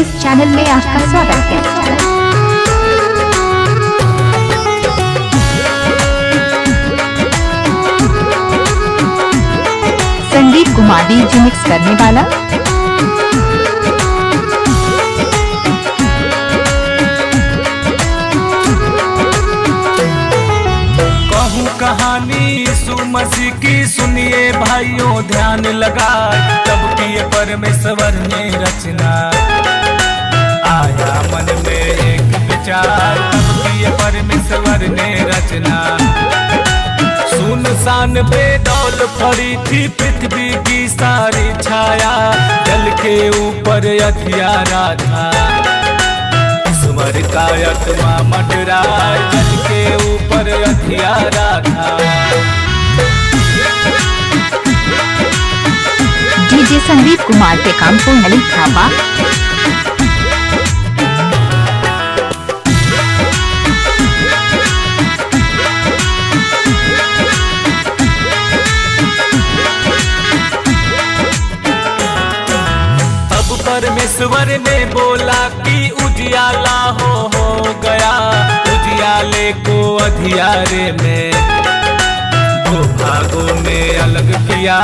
इस channel में आपका स्वागत है। संदीप कुमार डीजे मिक्स करने वाला। कहूँ कहानी यीशु मसीह की, सुनिए भाइयों ध्यान लगा। तब किए परमेश्वर ने रचना, आया मन में एक विचार। तब किए परमेश्वर ने रचना, सुनसान बेडौल पड़ी थी पृथ्वी की सारी छाया। जल के ऊपर अधियारा था, ईश्वर का आत्मा मंडरा। जल के ऊपर अधियारा था। डीजे संदीप कुमार के काम को नली थापा। परमेश्वर ने बोला कि उजियाला हो गया। उजियाले को अधियारे में दो भागों में अलग किया।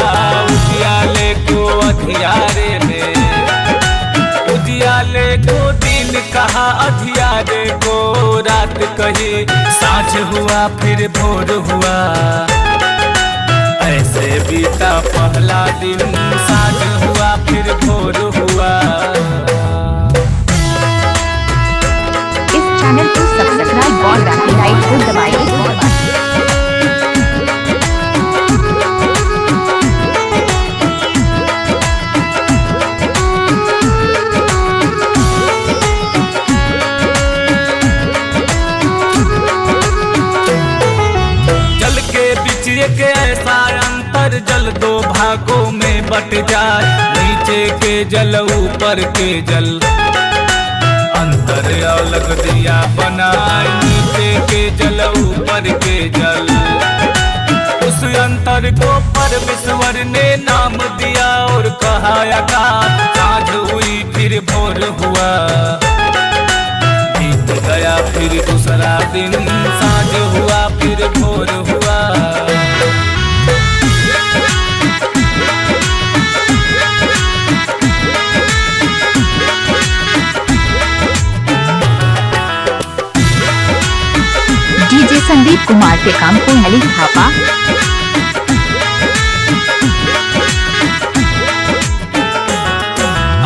उजियाले को अधियारे में, उजियाले को दिन कहा, अधियारे को रात कही। सांझ हुआ फिर भोर हुआ, ऐसे बीता पहला दिन। सांझ हुआ फिर भोर हुआ। इस चैनल को सब्सक्राइब और लाइक को दबाइए। जल के बीच एक ऐसा अंतर, जल दो भागों में बट जाए। नीचे के जल ऊपर के जल, अंतर अलग दिया बनाए। नीचे के जल ऊपर के जल, उस अंतर को परमेश्वर ने नाम दिया और कहा आकाश। सांझ हुई फिर भोर हुआ, बीत गया फिर दूसरा दिन। सांझ हुआ फिर भोर हुआ। डीजे संदीप कुमार के काम को नली थापा।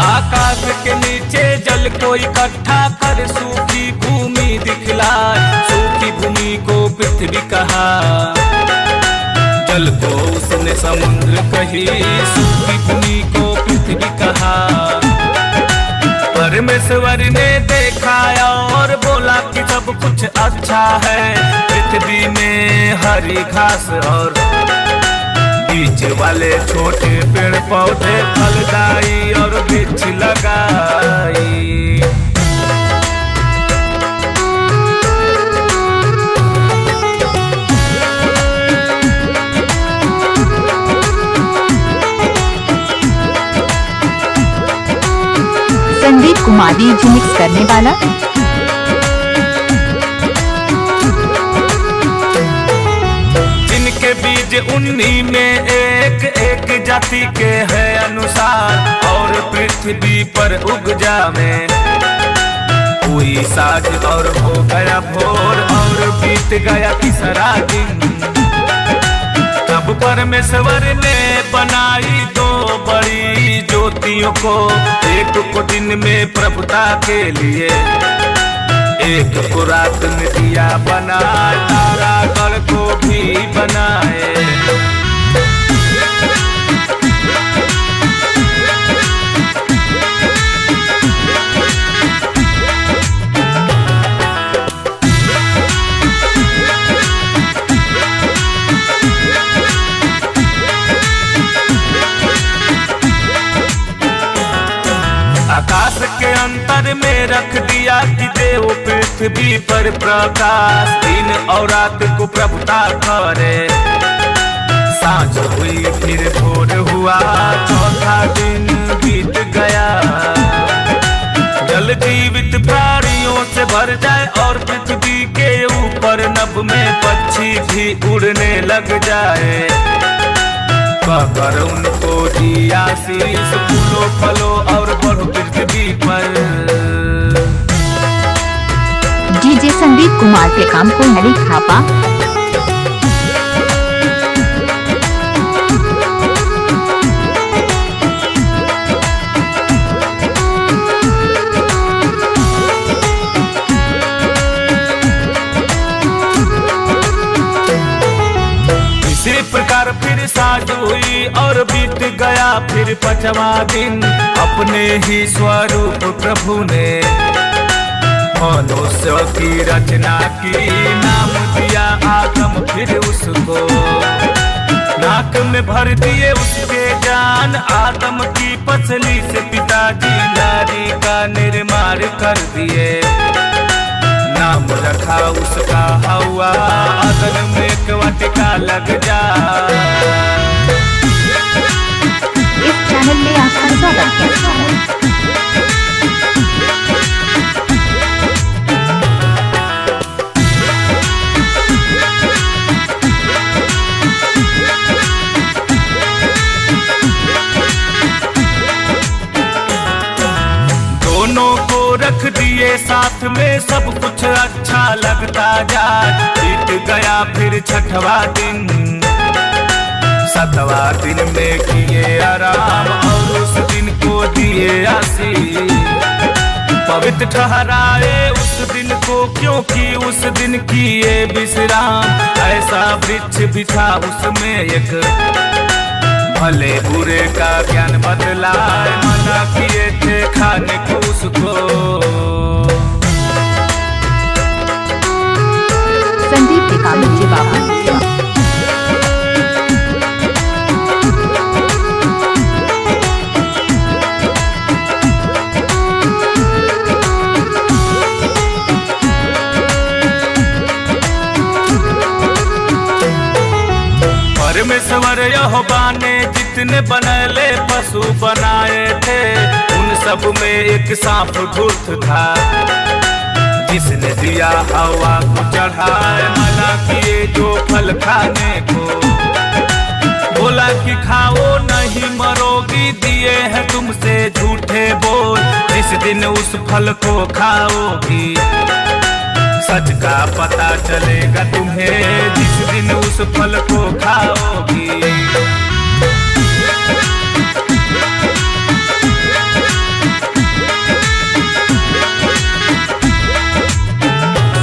आकाश के नीचे जल को इकट्ठा कर सूखी भूमि दिखलाए। सूखी भूमि को पृथ्वी कहा, जल को उसने समुद्र कही। सूखी भूमि को पृथ्वी कहा। परमेश्वर ने देखा और बोला कि सब कुछ अच्छा है। पृथ्वी में हरी घास और बीच वाले छोटे पेड़ पौधे फलदाई और वृक्ष लगाई। संदीप कुमार डीजे मिक्स करने वाला। जिनके बीज उन्हीं में एक एक जाति के है अनुसार। और पृथ्वी पर उग जावे हुई साँझ और हो गया भोर। और बीत गया तीसरा दिन, तब परमेश्वर ने बनाई दो बड़ी ज्योतियों को। एक को दिन में प्रभुता के लिए, एक को रात में दिया बनाए। तारागण को भी बनाए। आकाश के अंतर में रख दिया कि देव पृथ्वी पर प्रकाश। दिन और रात को प्रभुता करे। सांझ हुई फिर भोर हुआ, चौथा दिन बीत गया। जीवित प्राणियों से भर जाए और पृथ्वी के ऊपर नभ में पक्षी भी उड़ने लग जाए। कहकर उनको दिया शीश, फूलो फलो और बढ़ो पृथ्वी पर। डीजे संदीप कुमार के काम को नली खापा। इसी प्रकार फिर साँझ हुई और बीत गया फिर 5वां दिन। अपने ही स्वरूप प्रभु ने मनुष्य की रचना की, नाम दिया आदम फिर उसको। नाक में भर दिए उसके जान, आदम की पसली से पिताजी नारी का निर्माण कर दिए। नाम रखा उसका हवा, अदन में एक वाटिका लग जा। इस चैनल में आपका स्वागत है। दोनों को रख दिए साथ में, सब कुछ अच्छा लगता जाए। बीत गया फिर 6वां दिन, 7वां दिन में किए आराम और उस दिन को दिए आशीष। पवित्र ठहराए उस दिन को, क्योंकि उस दिन किए विश्राम। ऐसा वृक्ष भी था उसमें एक, भले बुरे का ज्ञान बदलाए। मना किए थे खाने को उसको। संदीप के काम जी बाबा। परमेश्वर यहोवा ने जितने बनले पशु बनाए थे, उन सब में एक सांप धूर्त था, जिसने दिया हवा को चढ़ाए। मना किए जो फल खाने को, बोला कि खाओ नहीं मरोगी। दिए हैं तुमसे झूठे बोल, जिस दिन उस फल को खाओगी सच का पता चलेगा तुम्हें। जिस दिन उस फल को खाओगी।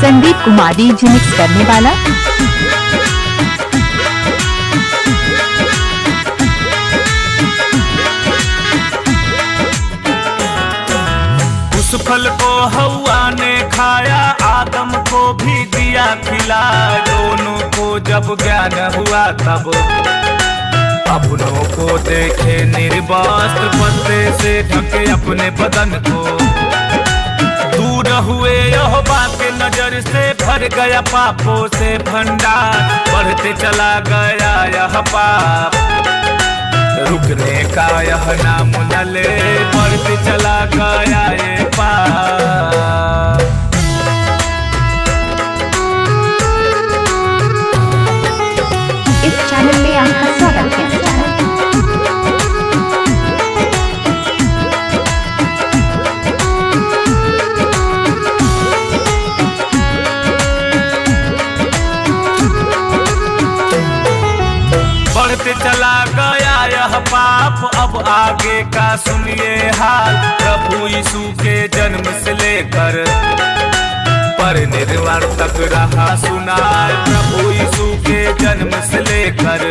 संदीप कुमार डीजे मिक्स करने वाला। उस फल को हवा ने खाया, आदम को भी दिया खिला। दोनों को जब ज्ञान हुआ तब अपनों को देखे निर्वस्त्र, पर्दे से ढके अपने बदन को। दूर हुए यहोवा के नजर से, भर गया पापों से भंडार। बढ़ते चला गया यह पाप, रुकने का यह नाम न ले। बढ़ते चला गया ये पाप। इस चैनल में आपका स्वागत है। बढ़ते चला गया यह पाप, अब आगे का सुनिए हाल। प्रभु यीशु के जन्म से लेकर परिनिर्वाण तक रहा सुनाए। प्रभु यीशु के जन्म से लेकर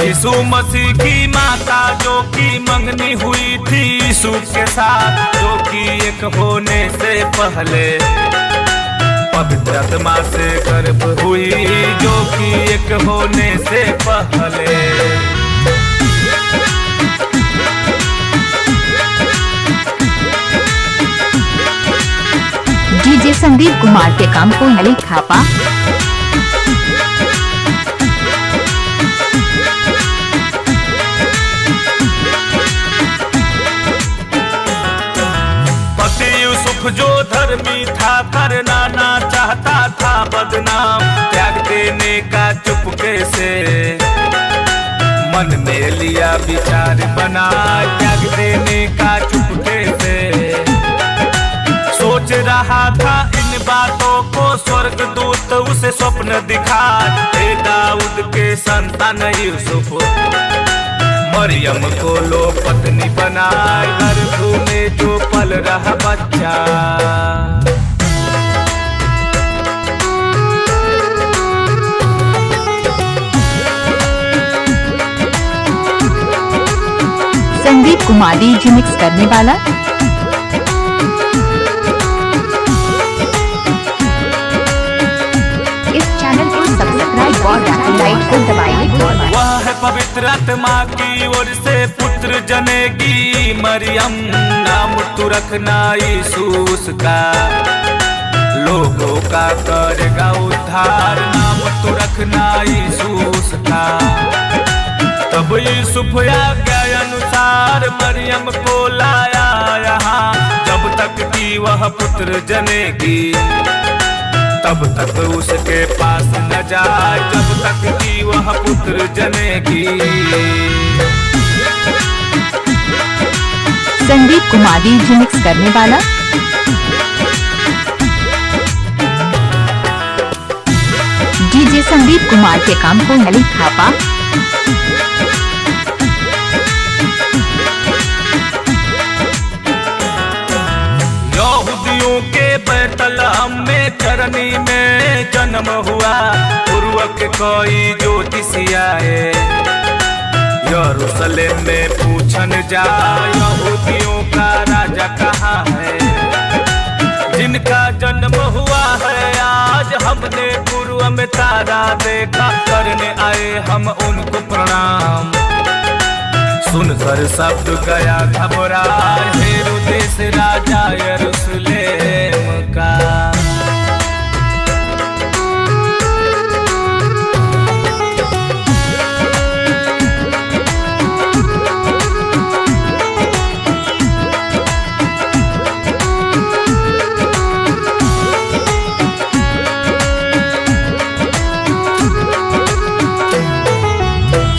यीशु मसीह की माता जो कि मंगनी हुई थी यीशु के साथ, जो कि एक होने से पहले पवित्र आत्मा से गर्भ हुई, जो कि एक होने से पहले। डीजे संदीप कुमार के काम को नली खापा। पति यूसुफ जो धर्मी था, करना ना चाहता था बदनाम, त्याग देने का चुपके से मन में लिया विचार बना, त्याग देने का चुपके से सोच रहा था इन बातों को स्वर्गदूत उसे स्वप्न दिखा, हे दाऊद के संतान यूसुफ मरियम को लो पत्नी बनाए, गर्भ में जो पल रहा बच्चा। संदीप कुमार डीजे मिक्स करने वाला। इस चैनल को सब्सक्राइब और लाइक को दबाइए। वह है पवित्र आत्मा की ओर से पुत्र जनेगी मरियम, नाम तू रखना यीशु का, लोगों का करेगा उद्धार, नाम तू रखना यीशु का। तब यूसुफ आज्ञा अनुसार मरियम को लाया यहाँ, जब तक कि वह पुत्र जनेगी तब तक उसके पास न जाए, जब तक कि वह पुत्र जनेगी। संदीप कुमार डीजे मिक्स करने वाला। डीजे संदीप कुमार के काम को नली थापा। यहूदियों के बैतलहम में चरनी में जन्म हुआ, पूर्व के कोई ज्योतिषियाए यरूशलेम में पूछन जा, यहूदियों का राजा कहाँ है, जिनका जन्म हुआ है आज, हमने पूर्व में तारा देखा, करने आए हम उनको प्रणाम। सुनकर शब्द गया घबरा, हेरोदेस राजा यरूशलेम का।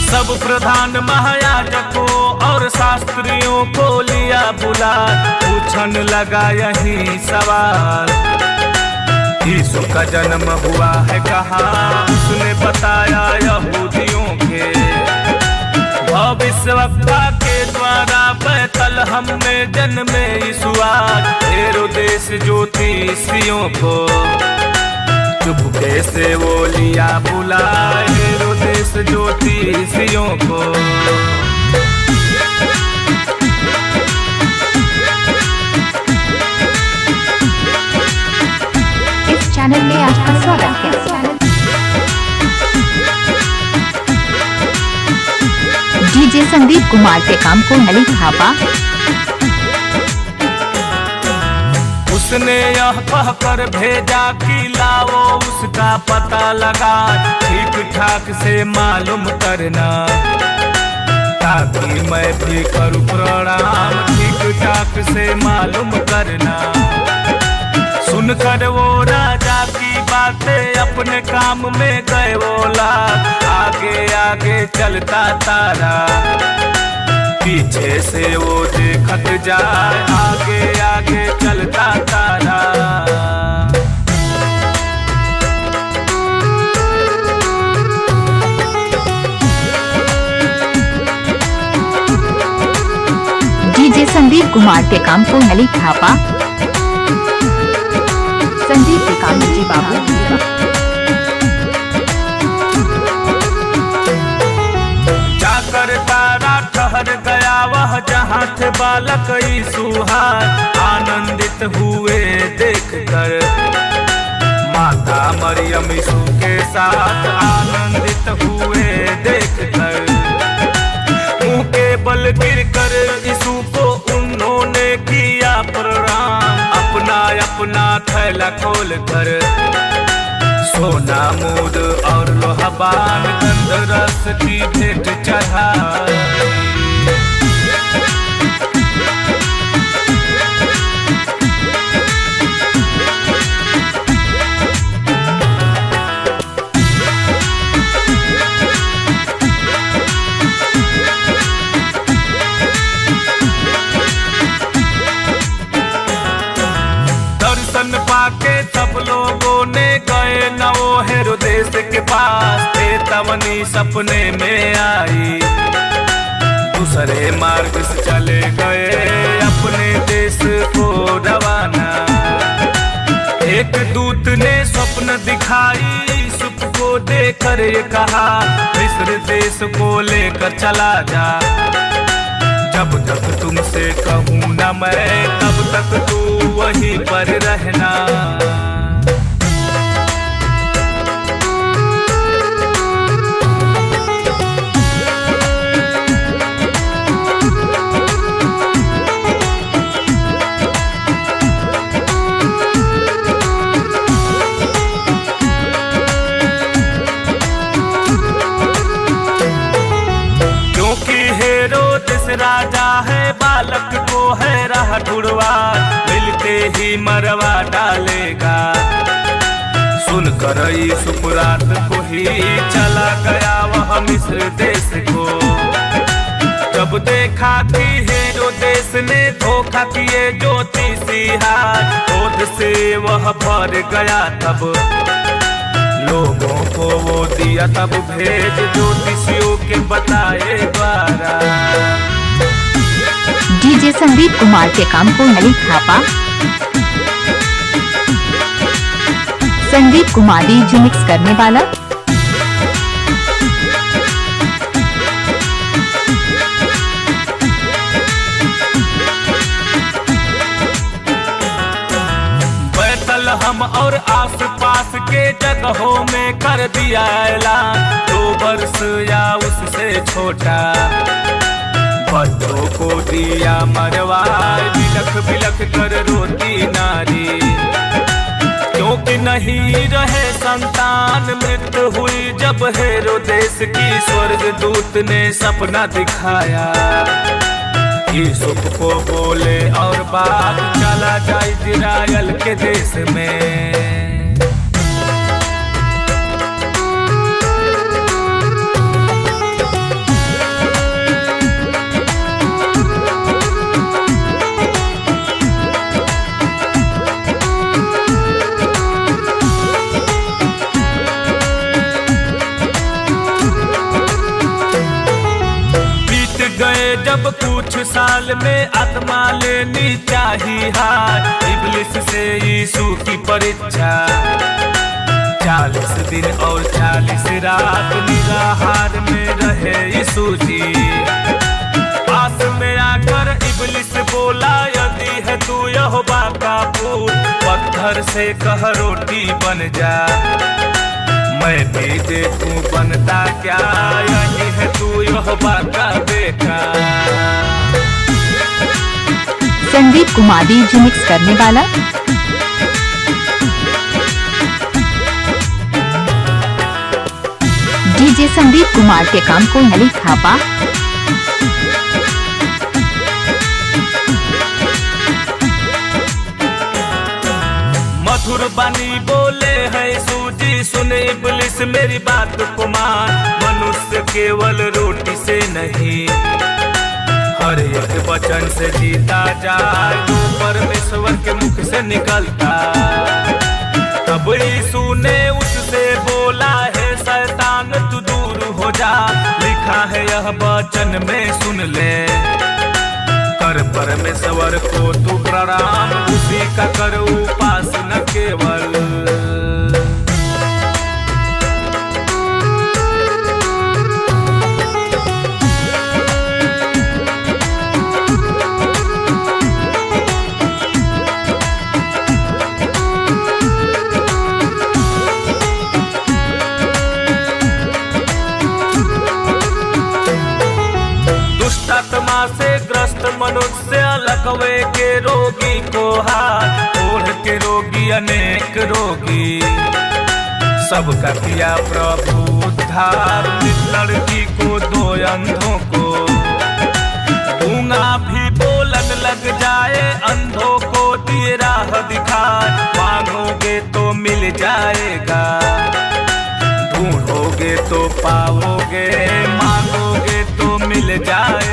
सब प्रधान महायाजकों और शास्त्रियों को लिया बुला, पूछन लगा यही सवाल, यीशु का जन्म हुआ है कहाँ, उसने बताया यहूदियों के भविष्यवक्ता के द्वारा, बैतलहम में जन्मे यीशु आज, हेरोदेस ज्योतिषियों को चुपके से वो लिया बुलाए, हेरोदेस ज्योतिषियों को। इस चैनल में आपका स्वागत है। डीजे संदीप कुमार के काम को नली थापा। उसने यह कहकर भेजा कि लाओ उसका पता लगा, ठीक ठाक से मालूम करना, ताकि मैं भी करूं प्रणाम, ठीक ठाक से मालूम करना। सुनकर वो राजा की बातें अपने काम में गए वो लाग, आगे आगे चलता तारा, पीछे से वो देखत जाए, आगे आगे चलता तारा। डीजे संदीप कुमार के काम को नली थापा। संदीप के काम जी बाबू। जाकर तारा ठहर गया वह जहाँ थे बालक यीशु, आनंदित हुए देखकर, माता मरियम यीशु के साथ आनंदित हुए देखकर, मुंह के बल गिरकर यीशु को उन्होंने किया प्रणाम, अपना अपना थैला खोल कर सोना मूद और लोहबान गंध रस की भेंट चढ़ाई। के पास थे तवनी सपने में आई, दूसरे मार्ग से चले गए अपने देश को रवाना। एक दूत ने स्वप्न दिखाई, सुख को देकर ये कहा मिस्र देश को लेकर चला जा। जब तक तुमसे कहूँ न मैं तब तक तू वहीं पर रहना। राजा है बालक को है राह ढूंढवा, मिलते ही मरवा डालेगा। सुनकर यीशु रात को ही चला गया वह मिस्र देश को। जब देखा कि हेरोदेस ने धोखा किए ज्योतिषी हाथ, क्रोध से वह भर गया। तब लोगों को वो दिया तब भेज ज्योतिषियों के बताए द्वारा। डीजे संदीप कुमार के काम को नली थापा। संदीप कुमार डीजे मिक्स करने वाला। हम और आसपास के जगहों में कर दिया ऐलान, 2 वर्ष या उससे छोटा बच्चों को दिया मरवाए। बिलख बिलख कर रोती नारी, क्योंकि नहीं रहे संतान। मृत्यु हुई जब हेरोदेस की, स्वर्गदूत ने सपना दिखाया। यूसुफ को बोले और बात चला जाए इजराइल के देश में। जब कुछ साल में आत्मा लेनी चाहिए हार, इब्लिस से यीशु की परीक्षा। 40 दिन और 40 रात निराहार में रहे यीशु जी। पास में आकर इब्लिस बोला यदि है तू यहोवा का पुत्र, पत्थर से कह रोटी बन जा। मैं भी देखूं बनता क्या, यही है तू यहोवा का बेटा। संदीप कुमार डीजे मिक्स करने वाला। डीजे संदीप कुमार के काम को नली थापा। मधुर बानी बोले है सूजी, सुने इब्लिस मेरी बात को मान। मनुष्य केवल रोटी से नहीं, हर एक वचन से जीता जाए जो परमेश्वर के मुख से निकलता। तब यीशु ने उससे बोला है शैतान तू दूर हो जा, लिखा है यह वचन में सुन ले। कर परमेश्वर को तू प्रणाम, उसी का कर उपासना केवल। दुष्टात्मा से ग्रस्त मनुष्य लकवे के रोगी को हाथ, ओढ़ के रोगी अनेक रोगी। सबका किया प्रभु उद्धार, लड़की को 2 अंधों को। गूंगा भी बोलन लग जाए, अंधों को दिए राह दिखाए। मांगोगे तो मिल जाएगा, ढूंढोगे तो पाओगे, मांगोगे तो मिल जाएगा।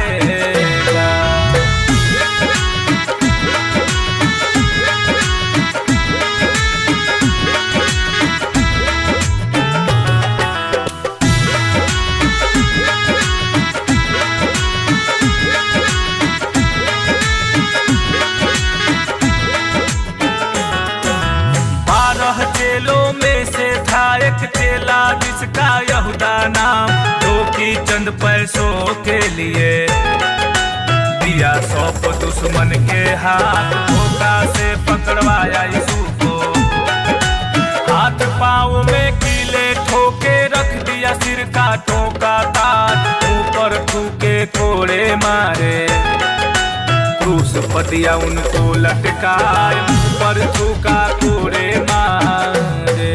ज्यादा नाम, जो कि चंद पैसों के लिए दिया सौंप दुश्मन के हाथ, धोखा से पकड़वाया यीशु को। हाथ पाँव में कीले ठोके रख दिया, सिर का ठोका ताज, ऊपर थूके कोड़े मारे, क्रूस पर दिया उनको लटकाए, ऊपर थूका कोड़े मारे।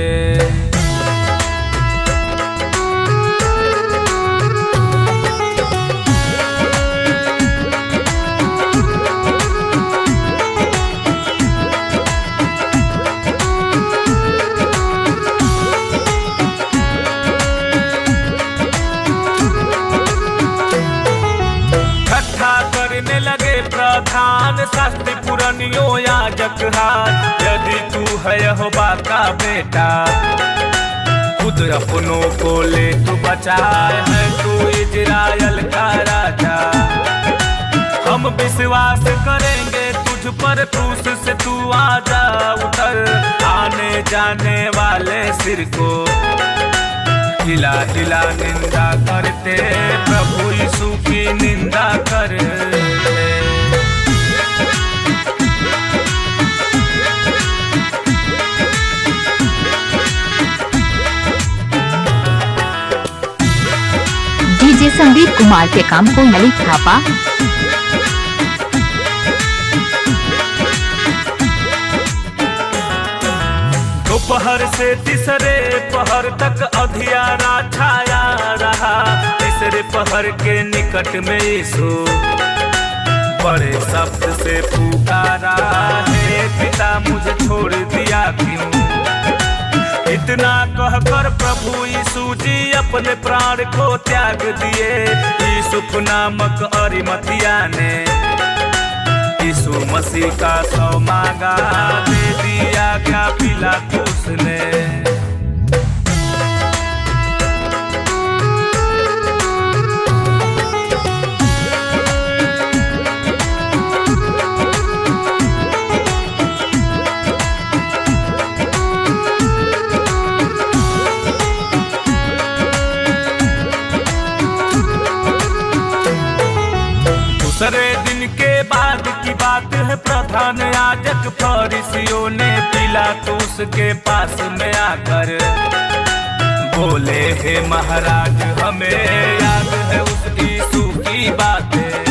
प्रधान शास्त्री पुरानियों याजक हाथ, यदि तू है यहोवा का बेटा, खुद अपनों को ले तू बचाए, है तू इजराइल का राजा। हम विश्वास करेंगे तुझ पर, क्रूस से तू आजा उतर, आने जाने वाले सिर को हिला हिला निंदा करते, प्रभु यीशु की निंदा करते। डीजे संदीप कुमार के काम को मलिक थापा। दोपहर से तीसरे पहर तक अंधियारा छाया रहा, तीसरे पहर के निकट में यीशु बड़े शब्द से पुकारा, हे पिता मुझे छोड़ दिया क्यों। इतना कहकर प्रभु यीशु जी अपने प्राण को त्याग दिए। यूसुफ नामक अरिमथिया ने यीशु मसीह का सौ मांगा, दे दिया क्या पिलातुस ने। दूसरे दिन के बाद की बात है, प्रधान याजक फरीसियों ने पिलातुस के पास में आकर बोले, हे महाराज हमें याद है उस यीशु की बातें,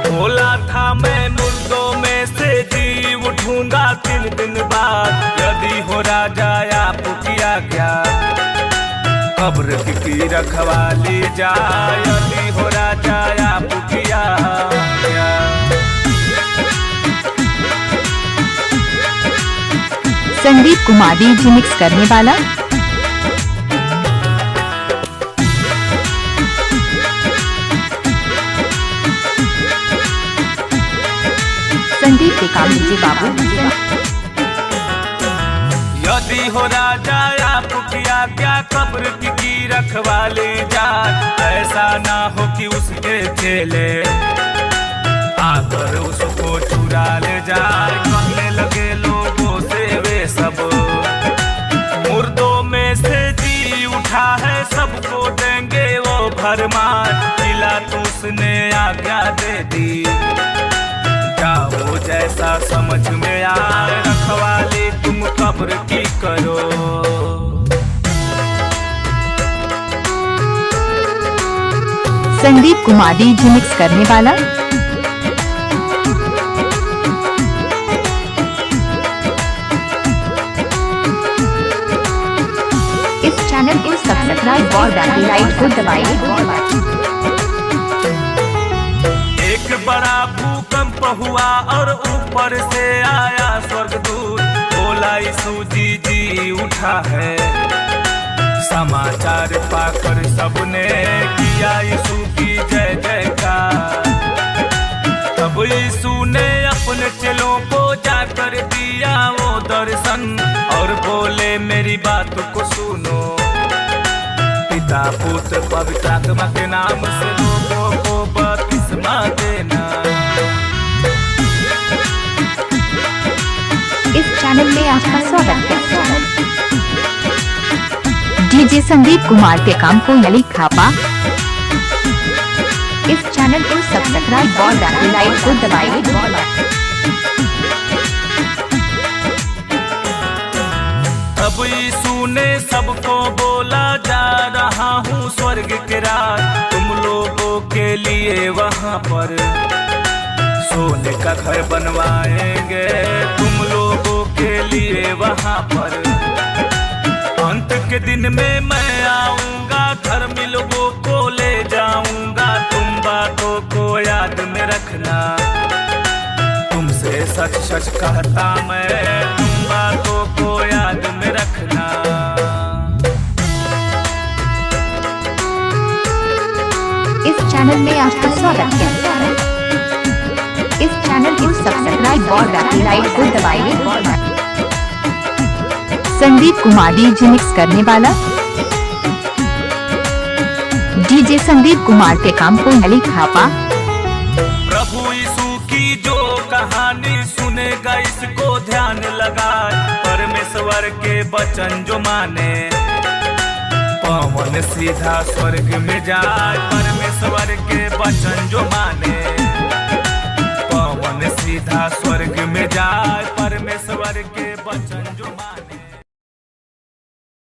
बोला था मैं मुर्दों में से जी उठूंगा 3 दिन बाद। यदि हो राजा आप किया क्या, कब्र की रखवाली जाए, यदि हो राजा आप किया क्या। संदीप कुमार डीजे मिक्स करने वाला। संदीप के काम डीजे बाबू। यदि हो राजा आप किया क्या, कब्र की रखवाली जाए, ऐसा ना हो कि उसके चेले आकर उसको चुरा ले जाए। कहने लगे लोगों से वे सब, मुर्दों में से जी उठा है, सबको देंगे वो भरमार। पिलातुस ने आज्ञा दे दी, जाओ जैसा समझ में आए, रखवाली तुम कब्र की करो। संदीप कुमार डीजे मिक्स करने वाला। इस चैनल को सब्सक्राइब और बेल आइकन को दबाइए। एक बड़ा भूकंप हुआ और ऊपर से आया स्वर्गदूत, बोला यीशु जी उठा है। समाचार पाकर सबने किया यीशु की जय जयकार। तब यीशु ने अपने चेलों को जाकर दिया वो दर्शन, और बोले मेरी बात को सुनो, पिता पुत्र पवित्र आत्मा के नाम से लोगों को बपतिस्मा देना। इस चैनल में आपका स्वागत है। डीजे संदीप कुमार के काम को यली खापा। इस चैनल को सब्सक्राइब और लाइक को दबाइए। अब यीशु ने सबको बोला, जा रहा हूँ स्वर्ग के राज, तुम लोगों के लिए वहाँ पर सोने का घर बनवाएंगे, तुम लोगों के लिए वहाँ पर। अंत के दिन में मैं आऊँगा, धर्मी लोगों को ले जाऊँगा, तुम बातों को याद में रखना, तुमसे सच सच कहता मैं, तुम बातों को याद में रखना। इस चैनल में आपका स्वागत है। इस चैनल को सब्सक्राइब और लाइक को दबाइए। संदीप कुमार डीजे मिक्स करने वाला। डीजे संदीप कुमार के काम को यली खापा। प्रभु यीशु की जो कहानी सुनेगा, इसको ध्यान लगाए, परमेश्वर के वचन जो माने, पवन सीधा स्वर्ग में जाए, परमेश्वर के वचन जो माने, पवन सीधा स्वर्ग में जाए, परमेश्वर के वचन जो माने।